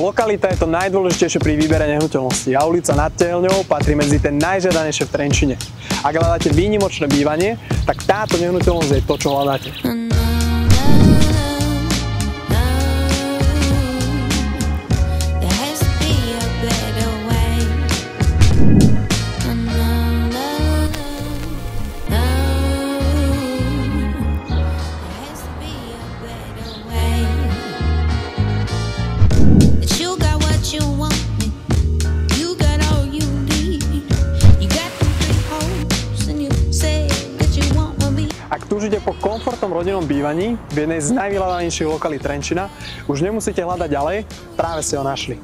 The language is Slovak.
Lokalita je to najdôležitejšie pri výbere nehnuteľnosti a ulica Nad Tehelňou patrí medzi tie najžiadanejšie v Trenčine. Ak hľadáte výnimočné bývanie, tak táto nehnuteľnosť je to, čo hľadáte. Ak túžite po komfortnom rodinnom bývaní v jednej z najvyhľadanejších lokalít Trenčina, už nemusíte hľadať ďalej, práve si ho našli.